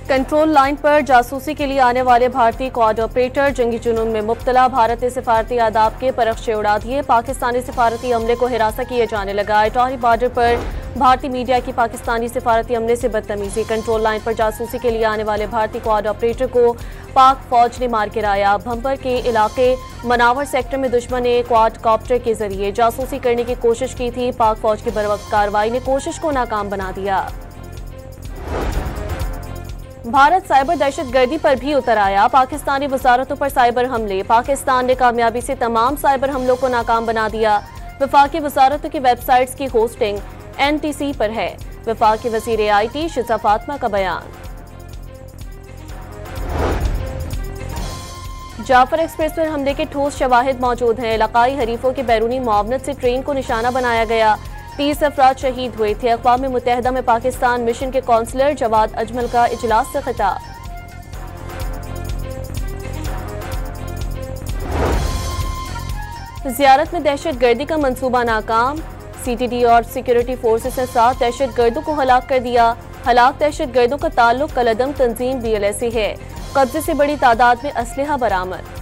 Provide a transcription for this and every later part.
Control line पर जासूसी के लिए आने वाले भारतीय क्वाड ऑपरेटर जंगी जुनून में मुब्तला। भारत ने सिफारती आदाब के परखचे उड़ा दिए। पाकिस्तानी सिफारती अमले को हिरासत किए जाने लगा। अटॉरी बॉर्डर पर भारतीय मीडिया की पाकिस्तानी सिफारती अमले से बदतमीजी। कंट्रोल लाइन पर जासूसी के लिए आने वाले भारतीय क्वाड ऑपरेटर को पाक फौज ने मार गिराया। भंपर के इलाके मनावर सेक्टर में दुश्मन ने क्वाड कॉप्टर के जरिए जासूसी करने की कोशिश की थी। पाक फौज की बरवक्त कार्रवाई ने कोशिश को नाकाम बना दिया। भारत साइबर दहशतगर्दी पर भी उतर आया। पाकिस्तानी वजारतों पर साइबर हमले। पाकिस्तान ने कामयाबी से तमाम साइबर हमलों को नाकाम बना दिया। वफाकी वजारतों की वेबसाइट्स की होस्टिंग NTC पर है। वफाकी वजीर IT शिजा फातिमा का बयान। जाफर एक्सप्रेस पर हमले के ठोस शवाहिद मौजूद हैं। इलाकाई हरीफों के बैरूनी मुआवनत से ट्रेन को निशाना बनाया गया। 30 अफराद शहीद हुए थे। अक़वाम मुत्तहिदा में पाकिस्तान मिशन के कौंसलर जवाद अजमल का इजलास से खिताब। ज़ियारत में दहशतगर्दी का मंसूबा नाकाम। CTD और सिक्योरिटी फोर्सेस ने 7 दहशतगर्दों को हलाक कर दिया। हलाक दहशतगर्दों का ताल्लुक कलदम तंजीम BLA से है। कब्जे से बड़ी तादाद में असलहा बरामद।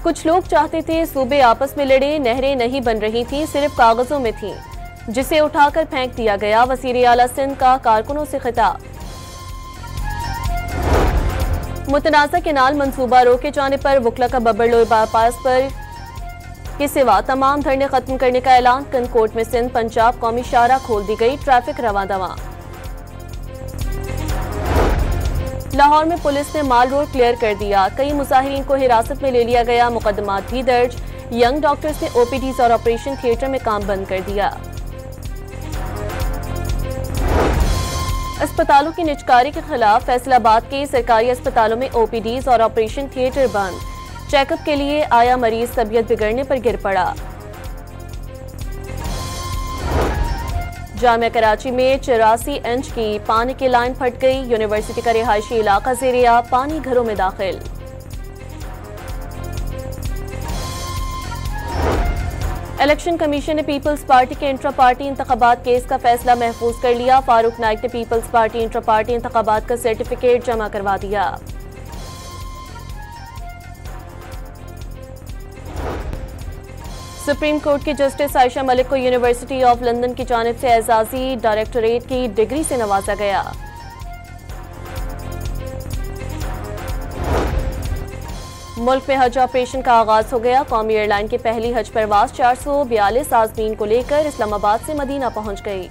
कुछ लोग चाहते थे सूबे आपस में लड़े। नहरें नहीं बन रही थी, सिर्फ कागजों में थीं, जिसे उठाकर फेंक दिया गया। वज़ीर आला सिंध का कारकुनों से खिताब। मुतनाज़ा केनाल मंसूबा रोके जाने पर वकला का बबरलोई बाईपास पर के सिवा तमाम धरने खत्म करने का ऐलान। कनकोट में सिंध पंजाब कौमी शाहराह खोल दी गई। ट्रैफिक रवां दवां। लाहौर में पुलिस ने माल रोड क्लियर कर दिया। कई मुजाहिरीन को हिरासत में ले लिया गया। मुकदमात भी दर्ज। यंग डॉक्टर्स ने OPDs और ऑपरेशन थिएटर में काम बंद कर दिया। अस्पतालों की निजकारी के खिलाफ फैसलाबाद के सरकारी अस्पतालों में OPDs और ऑपरेशन थिएटर बंद। चेकअप के लिए आया मरीज तबीयत बिगड़ने पर गिर पड़ा। जामिया कराची में 84 इंच की पानी की लाइन फट गई। यूनिवर्सिटी का रिहायशी इलाका ज़ेरिया पानी घरों में दाखिल। इलेक्शन कमीशन ने पीपल्स पार्टी के इंट्रा पार्टी इंतखाबात केस का फैसला महफूज कर लिया। फारूक नाइक ने पीपल्स पार्टी इंट्रा पार्टी इंतखाबात का सर्टिफिकेट जमा करवा दिया। सुप्रीम कोर्ट की जस्टिस आयशा मलिक को यूनिवर्सिटी ऑफ लंदन की जानिब से एजाजी डायरेक्टरेट की डिग्री से नवाजा गया। मुल्क में हज ऑपरेशन का आगाज हो गया। कौमी एयरलाइन की पहली हज परवाज 442 आज़मीन को लेकर इस्लामाबाद से मदीना पहुंच गई।